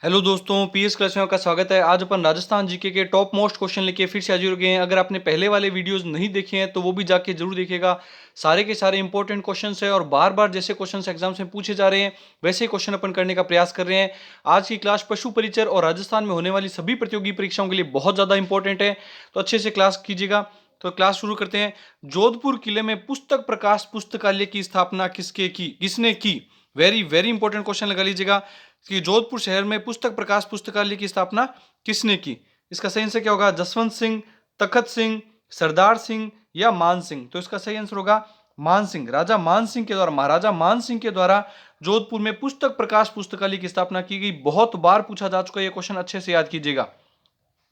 Hello दोस्तों, PS class में आपका स्वागत है। आज अपन राजस्थान जीके के टॉप मोस्ट क्वेश्चन लेके फिर से हाजिर हो गए हैं। अगर आपने पहले वाले वीडियोस नहीं देखे हैं तो वो भी जाके जरूर देखिएगा। सारे के सारे इंपॉर्टेंट क्वेश्चंस है और बार बार जैसे क्वेश्चंस एग्जाम्स में पूछे जा रहे हैं वैसे क्वेश्चन अपन करने का प्रयास कर रहे हैं। आज की क्लास पशु परिचर और राजस्थान में होने वाली सभी प्रतियोगी परीक्षाओं के लिए बहुत ज्यादा इंपॉर्टेंट है, तो अच्छे से क्लास कीजिएगा। तो क्लास शुरू करते हैं। जोधपुर किले में पुस्तक प्रकाश पुस्तकालय की स्थापना किसने की? वेरी वेरी इंपॉर्टेंट क्वेश्चन लगा लीजिएगा कि जोधपुर शहर में पुस्तक प्रकाश पुस्तकालय की स्थापना किसने की? इसका सही आंसर क्या होगा? जसवंत सिंह, तखत सिंह, सरदार सिंह या मान सिंह? तो इसका सही आंसर होगा मान सिंह। राजा मान सिंह के द्वारा, महाराजा मान सिंह के द्वारा जोधपुर में पुस्तक प्रकाश पुस्तकालय की स्थापना की गई। बहुत बार पूछा जा चुका है ये क्वेश्चन, अच्छे से याद कीजिएगा।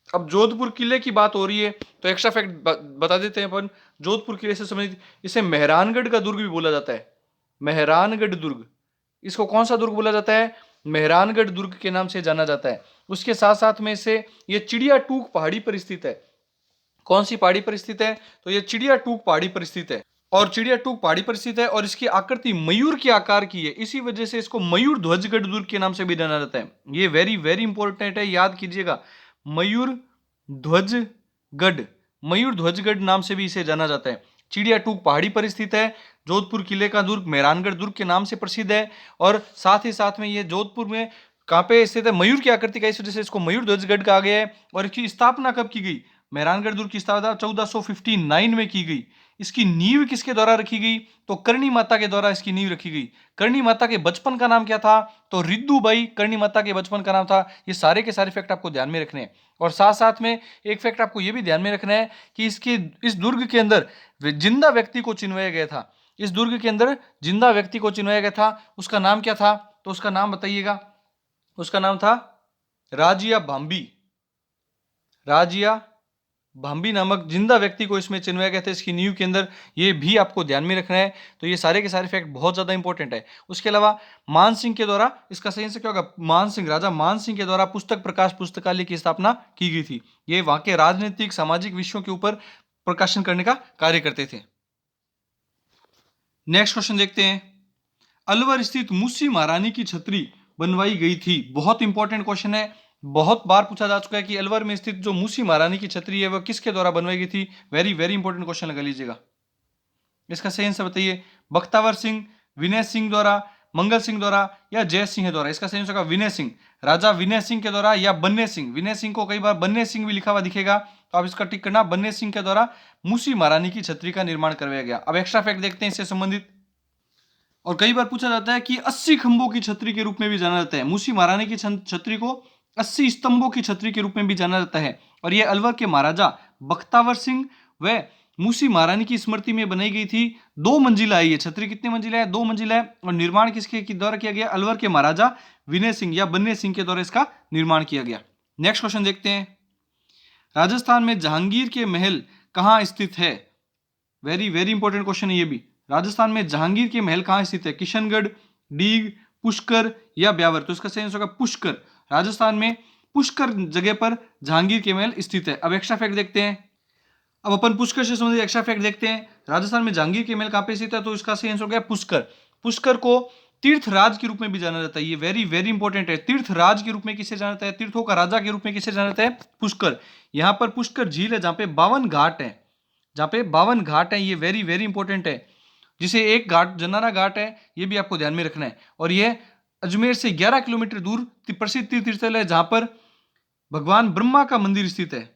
अब जोधपुर किले की बात हो रही है तो एक्स्ट्रा फैक्ट बता देते हैं अपन। जोधपुर किले से संबंधित इसे मेहरानगढ़ का दुर्ग भी बोला जाता है। मेहरानगढ़ दुर्ग, इसको कौन सा दुर्ग बोला जाता है? मेहरानगढ़ दुर्ग के नाम से जाना जाता है। उसके साथ साथ में इसे ये चिड़िया टूक पहाड़ी पर स्थित है। कौन सी पहाड़ी पर स्थित है? तो ये चिड़िया टूक पहाड़ी पर स्थित है। और चिड़िया टूक पहाड़ी पर स्थित है और इसकी आकृति मयूर के आकार की है, इसी वजह से इसको मयूर ध्वजगढ़ दुर्ग के नाम से भी जाना जाता है। ये वेरी वेरी इंपॉर्टेंट है, याद कीजिएगा। मयूर ध्वजगढ़, मयूर ध्वजगढ़ नाम से भी इसे जाना जाता है। चिड़िया टूक पहाड़ी पर स्थित है। जोधपुर किले का दुर्ग मेहरानगढ़ दुर्ग के नाम से प्रसिद्ध है। और साथ ही साथ में ये जोधपुर में कहाँ पे स्थित है? मयूर की आकृति का, इस वजह से इसको मयूर ध्वजगढ़ कहा गया है। और इसकी स्थापना कब की गई? मेहरानगढ़ दुर्ग की स्थापना 1459 में की गई। इसकी नींव किसके द्वारा रखी गई? तो करणी माता के द्वारा इसकी नींव रखी गई। करणी माता के बचपन का नाम क्या था? तो रिद्दूबाई करणी माता के बचपन का नाम था। ये सारे के सारे फैक्ट आपको ध्यान में रखने हैं। और साथ साथ में एक फैक्ट आपको ये भी ध्यान में रखना है कि इस दुर्ग के अंदर जिंदा व्यक्ति को चिनवाया गया था। इस दुर्ग के अंदर जिंदा व्यक्ति को चिनवाया गया था। उसका नाम क्या था? तो उसका नाम बताइएगा। उसका नाम था राजिया भांबी। राजिया भांबी नामक जिंदा व्यक्ति को इसमें चिनवाया गया था इसकी नींव के अंदर। ये भी आपको ध्यान में रखना है। तो ये सारे के सारे फैक्ट बहुत ज्यादा इंपॉर्टेंट है। उसके अलावा मान सिंह के द्वारा, इसका सही से क्या होगा? मान सिंह, राजा मान सिंह के द्वारा पुस्तक प्रकाश पुस्तकालय की स्थापना की गई थी। ये वहां के राजनीतिक सामाजिक विषयों के ऊपर प्रकाशन करने का कार्य करते थे। नेक्स्ट क्वेश्चन देखते हैं। अलवर स्थित मूसी महारानी की छतरी बनवाई गई थी। बहुत इंपॉर्टेंट क्वेश्चन है, बहुत बार पूछा जा चुका है कि अलवर में स्थित जो मूसी महारानी की छतरी है वह किसके द्वारा बनवाई गई थी। वेरी वेरी इंपॉर्टेंट क्वेश्चन लगा लीजिएगा। इसका सही आंसर बताइए। बख्तावर सिंह, विनय सिंह द्वारा, मंगल सिंह द्वारा या जय सिंह द्वारा? इसका सही आंसर होगा विनय सिंह। राजा विनय सिंह के द्वारा या बन्ने सिंह। विनय सिंह को कई बार बन्ने सिंह भी लिखा हुआ दिखेगा, तो आप इसका टिक करना। बन्ने सिंह के द्वारा मूसी महारानी की छतरी का निर्माण करवाया गया। अब एक्स्ट्रा फैक्ट देखते हैं इससे संबंधित। और कई बार पूछा जाता है कि 80 खंभों की छतरी के रूप में भी जाना जाता है। मूसी महारानी की छतरी को 80 स्तंभों की छतरी के रूप में भी जाना जाता है। और यह अलवर के महाराजा बख्तावर सिंह व मूसी महारानी की स्मृति में बनाई गई थी। 2 मंजिला है ये छतरी। कितनी मंजिला है? 2 मंजिला है। और निर्माण किसके द्वारा किया गया? अलवर के महाराजा विनय सिंह या बन्ने सिंह के द्वारा इसका निर्माण किया गया। नेक्स्ट क्वेश्चन देखते हैं। राजस्थान में जहांगीर के महल कहाँ स्थित है? वेरी वेरी इंपॉर्टेंट क्वेश्चन है ये भी। राजस्थान में जहांगीर के महल कहाँ स्थित है? किशनगढ़, डीग, पुष्कर या ब्यावर? तो इसका सही आंसर होगा पुष्कर। राजस्थान में पुष्कर जगह पर जहांगीर के महल स्थित है। अब एक्स्ट्रा फैक्ट देखते हैं। अब अपन पुष्कर से संबंधित एक्स्ट्रा फैक्ट देखते हैं। राजस्थान में जहांगीर के महल कहाँ पे स्थित है? तो इसका सही आंसर हो गया पुष्कर। पुष्कर को तीर्थराज के रूप में भी जाना जाता है। ये वेरी वेरी इंपॉर्टेंट है। तीर्थराज के रूप में किसे जाना जाता है? तीर्थों का राजा के रूप में किसे जाना जाता है? पुष्कर। यहाँ पर पुष्कर झील है जहाँ पे 52 घाट है। जहाँ पे 52 घाट है, ये वेरी वेरी इंपॉर्टेंट है। जिसे एक घाट जनारा घाट है, ये भी आपको ध्यान में रखना है। और ये अजमेर से 11 किलोमीटर दूर प्रसिद्ध तीर्थस्थल है जहां पर भगवान ब्रह्मा का मंदिर स्थित है।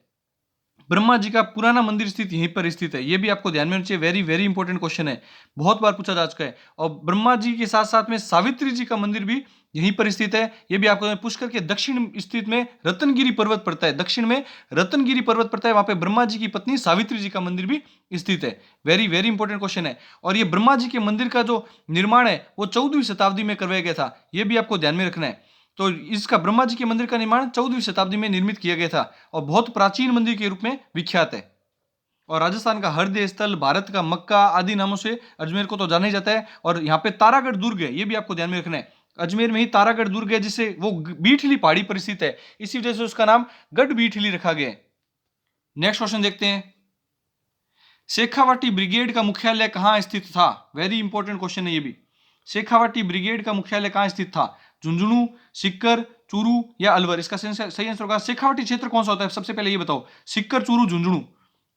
ब्रह्मा जी का पुराना मंदिर स्थित यहीं पर स्थित है। ये भी आपको ध्यान में रखना चाहिए। वेरी वेरी इंपॉर्टेंट क्वेश्चन है, बहुत बार पूछा जा चुका है। और ब्रह्मा जी के साथ साथ में सावित्री जी का मंदिर भी यहीं पर स्थित है। ये भी आपको, पुष्कर के दक्षिण स्थित में रत्नगिरी पर्वत पड़ता है। दक्षिण में रत्नगिरी पर्वत पड़ता है, वहां पे ब्रह्मा जी की पत्नी सावित्री जी का मंदिर भी स्थित है। वेरी वेरी इंपॉर्टेंट क्वेश्चन है। और ये ब्रह्मा जी के मंदिर का जो निर्माण है वो 14वीं शताब्दी में करवाया गया था। ये भी आपको ध्यान में रखना है। तो इसका ब्रह्मा जी के मंदिर का निर्माण 14वीं शताब्दी में निर्मित किया गया था और बहुत प्राचीन मंदिर के रूप में विख्यात है। और राजस्थान का हृदय स्थल, भारत का मक्का आदि नामों से अजमेर को तो जाना ही जाता है। और यहाँ पे तारागढ़ दुर्ग है, ये भी आपको ध्यान में रखना है। अजमेर में ही तारागढ़ दुर्ग है, जिसे वो बीठली पहाड़ी पर स्थित है, इसी वजह से उसका नाम गढ़ बीठली रखा गया है। नेक्स्ट क्वेश्चन देखते हैं। शेखावाटी ब्रिगेड का मुख्यालय कहाँ स्थित था? वेरी इंपॉर्टेंट क्वेश्चन है ये भी। शेखावाटी ब्रिगेड का मुख्यालय कहाँ स्थित था? झुंझुनू, सीकर, चूरू या अलवर? इसका सही आंसर होगा शेखावाटी क्षेत्र कौन सा होता है? सबसे पहले ये बताओ। सिक्कर, चूरू, झुंझुनू।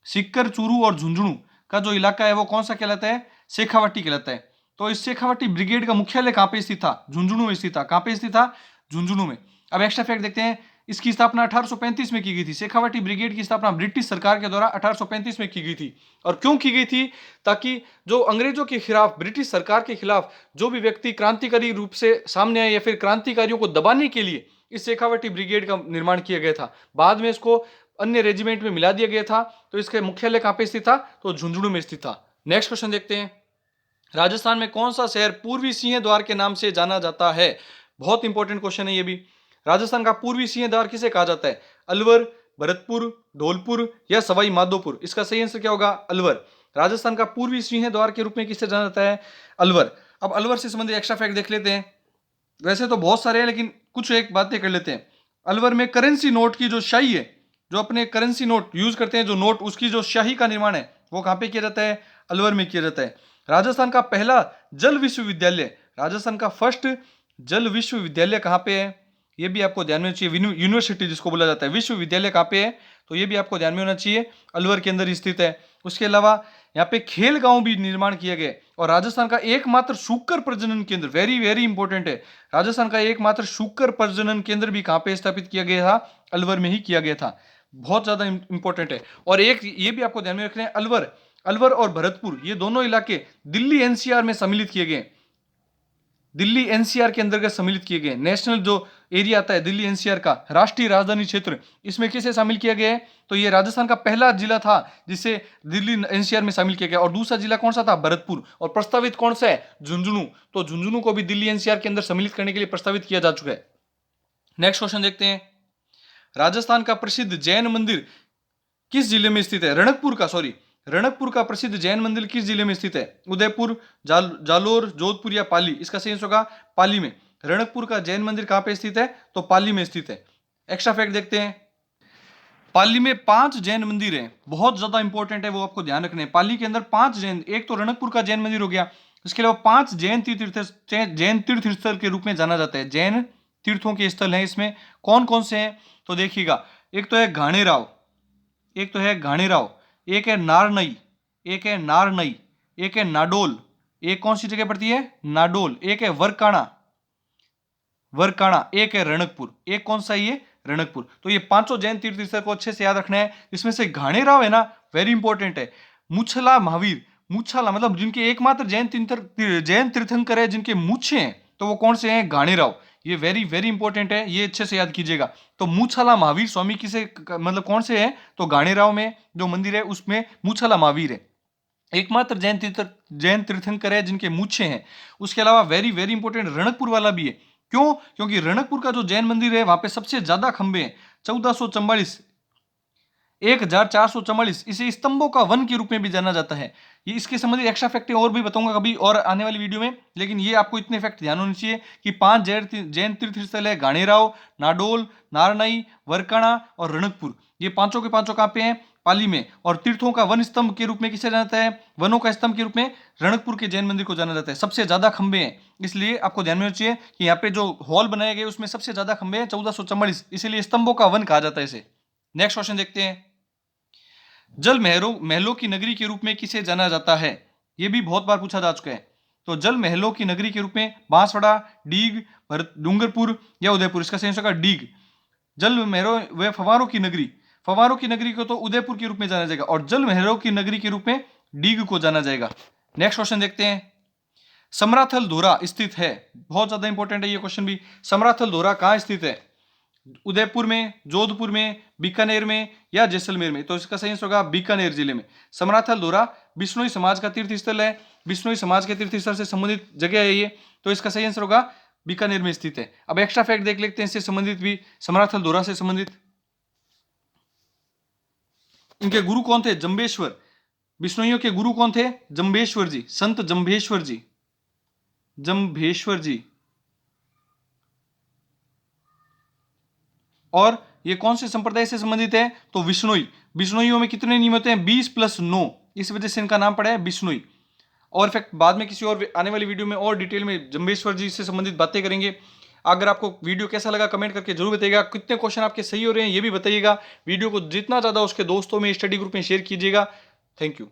सिक्कर, चूरू और झुंझुनू का जो इलाका है वो कौन सा कहलाता है? शेखावाटी कहलाता है। तो इस शेखावाटी ब्रिगेड का मुख्यालय कहां पे स्थित था? झुंझुनू में स्थित था। कहां पे स्थित था? झुंझुनू में। अब एक्स्ट्रा फैक्ट देखते हैं। इसकी स्थापना 1835 में की गई थी। शेखावाटी ब्रिगेड की स्थापना ब्रिटिश सरकार के द्वारा 1835 में की गई थी। और क्यों की गई थी? ताकि जो अंग्रेजों के खिलाफ, ब्रिटिश सरकार के खिलाफ जो भी व्यक्ति क्रांतिकारी रूप से सामने आए या फिर क्रांतिकारियों को दबाने के लिए इस शेखावाटी ब्रिगेड का निर्माण किया गया था। बाद में इसको अन्य रेजिमेंट में मिला दिया गया था। तो इसके मुख्यालय कहां पे स्थित था? तो झुंझुनू में स्थित था। नेक्स्ट क्वेश्चन देखते हैं। राजस्थान में कौन सा शहर पूर्वी सिंह द्वार के नाम से जाना जाता है? बहुत इंपॉर्टेंट क्वेश्चन है ये भी। राजस्थान का पूर्वी सिंह द्वार किसे कहा जाता है? अलवर, भरतपुर, धौलपुर या सवाई माधोपुर? इसका सही आंसर क्या होगा? अलवर। राजस्थान का पूर्वी सिंह द्वार के रूप में किसे जाना जाता है? अलवर। अब अलवर से संबंधित एक्स्ट्रा फैक्ट देख लेते हैं। वैसे तो बहुत सारे हैं लेकिन कुछ एक बातें कर लेते हैं। अलवर में करेंसी नोट की जो शाही है, जो अपने करेंसी नोट यूज करते हैं जो नोट, उसकी जो शाही का निर्माण है वो कहां पे किया जाता है? अलवर में किया जाता है। राजस्थान का पहला जल विश्वविद्यालय, राजस्थान का फर्स्ट जल विश्वविद्यालय कहां पे है? ये भी आपको ध्यान में चाहिए। यूनिवर्सिटी जिसको बोला जाता है, विश्वविद्यालय कहां पे है? तो ये भी आपको ध्यान में होना चाहिए, अलवर के अंदर स्थित है। उसके अलावा यहाँ पे खेल गांव भी निर्माण किया गया और राजस्थान का एकमात्र शूकर प्रजनन केंद्र, वेरी वेरी इंपॉर्टेंट है, राजस्थान का एकमात्र शूकर प्रजनन केंद्र भी कहां पे स्थापित किया गया था? अलवर में ही किया गया था। बहुत ज्यादा इंपॉर्टेंट है। और एक ये भी आपको ध्यान में रखना है, अलवर और भरतपुर ये दोनों इलाके दिल्ली एनसीआर में सम्मिलित किए गए। दिल्ली एनसीआर के अंतर्गत सम्मिलित किए गए। नेशनल जो एरिया आता है दिल्ली एनसीआर का, राष्ट्रीय राजधानी क्षेत्र, इसमें किसे शामिल किया गया है? तो ये राजस्थान का पहला जिला था जिसे दिल्ली एनसीआर में शामिल किया गया। और दूसरा जिला कौन सा था? भरतपुर। और प्रस्तावित कौन सा है? झुंझुनू। तो झुंझुनू को भी दिल्ली एनसीआर के अंदर सम्मिलित करने के लिए प्रस्तावित किया जा चुका है। नेक्स्ट क्वेश्चन देखते हैं। राजस्थान का प्रसिद्ध जैन मंदिर किस जिले में स्थित है? रणकपुर का प्रसिद्ध जैन मंदिर किस जिले में स्थित है? उदयपुर, जालोर, जोधपुर या पाली? इसका सही आंसर होगा पाली में। रणकपुर का जैन मंदिर कहां पे स्थित है? तो पाली में स्थित है। एक्स्ट्रा फैक्ट देखते हैं। पाली में 5 जैन मंदिर हैं, बहुत ज्यादा इंपॉर्टेंट है, वो आपको ध्यान रखने हैं। पाली के अंदर 5 जैन, एक तो रणकपुर का जैन मंदिर हो गया, इसके अलावा 5 जैन तीर्थ स्थल के रूप में जाना जाता है। जैन तीर्थों के स्थल हैं, इसमें कौन कौन से हैं? तो देखिएगा, एक तो है घाणेराव, एक है नारनई, एक है नारनई, एक है नाडोल, एक कौन सी जगह पड़ती है? नाडोल, एक है वरकाणा, एक है रणकपुर। एक कौन सा? ये रणकपुर। तो ये 5 जैन तीर्थ स्थल को अच्छे से याद रखना है। इसमें से घाणेराव है ना, वेरी इंपॉर्टेंट है। मुछला महावीर, मुछला मतलब जिनके एकमात्र जैन तीर्थंकर है जिनके मूछे हैं, तो वो कौन से हैं? घाणेराव। ये वेरी वेरी इंपॉर्टेंट है, ये अच्छे से याद कीजिएगा। तो मूछाला महावीर स्वामी किसे मतलब कौन से हैं? तो घाणेराव में जो मंदिर है उसमें मूछाला महावीर है, एकमात्र जैन तीर्थंकर है जिनके मूछे हैं। उसके अलावा वेरी वेरी इंपॉर्टेंट रणकपुर वाला भी है। क्यों? क्योंकि रणकपुर का जो जैन मंदिर है वहां पे सबसे ज्यादा खंबे हैं, 1444, 1444। इसे स्तंभों का वन के रूप में भी जाना जाता है। ये इसके संबंधित एक्स्ट्रा फैक्ट और भी बताऊंगा कभी और आने वाली वीडियो में, लेकिन ये आपको इतने फैक्ट ध्यान होने चाहिए कि 5 जैन तीर्थ स्थल है, घाणेराव, नाडोल, नारनई, वरकाणा और रणकपुर। ये पांचों के पांचों कहां पे हैं? पाली में। और तीर्थों का वन स्तंभ के रूप में किसे जाना जाता है? वनों का स्तंभ के रूप में रणकपुर के जैन मंदिर को जाना जाता है। सबसे ज्यादा खंबे हैं, इसलिए आपको ध्यान में होना चाहिए कि यहाँ पे जो हॉल बनाए गए उसमें सबसे ज्यादा खंबे हैं, 1444, इसीलिए स्तंभों का वन कहा जाता है इसे। नेक्स्ट क्वेश्चन देखते हैं। जल महलों की नगरी के रूप में किसे जाना जाता है? यह भी बहुत बार पूछा जा चुका है। तो जल महलों की नगरी के रूप में बांसवाड़ा, डीग, डूंगरपुर या उदयपुर? इसका सही आंसर होगा डीग। जल महलों व फवारों की नगरी को तो उदयपुर के रूप में जाना जाएगा और जल महलों की नगरी के रूप में डीग को जाना जाएगा। नेक्स्ट क्वेश्चन देखते हैं। समराथल धोरा स्थित है, बहुत ज्यादा इंपॉर्टेंट है ये क्वेश्चन भी। समराथल धोरा कहां स्थित है? उदयपुर में, जोधपुर में, बीकानेर में या जैसलमेर में? तो इसका सही आंसर होगा बीकानेर जिले में। समराथल धोरा बिश्नोई समाज का तीर्थ स्थल है, बिश्नोई समाज के तीर्थ स्थल से संबंधित जगह है ये, तो इसका सही आंसर होगा बीकानेर में स्थित है। अब एक्स्ट्रा फैक्ट देख लेते हैं इससे संबंधित भी, समराथल धोरा से संबंधित। इनके गुरु कौन थे? जंबेश्वर। बिश्नोइयों के गुरु कौन थे? जंबेश्वर जी, संत जंबेश्वर जी। और ये कौन से संप्रदाय से संबंधित है? तो बिश्नोई। बिश्नोइयों में कितने नियम होते हैं? 20+9, इस वजह से इनका नाम पड़ा है बिश्नोई। और फैक्ट बाद में किसी और आने वाली वीडियो में और डिटेल में जंबेश्वर जी से संबंधित बातें करेंगे। अगर आपको वीडियो कैसा लगा कमेंट करके जरूर बताइएगा, कितने क्वेश्चन आपके सही हो रहे हैं ये भी बताइएगा। वीडियो को जितना ज्यादा उसके दोस्तों में, स्टडी ग्रुप में शेयर कीजिएगा। Thank you.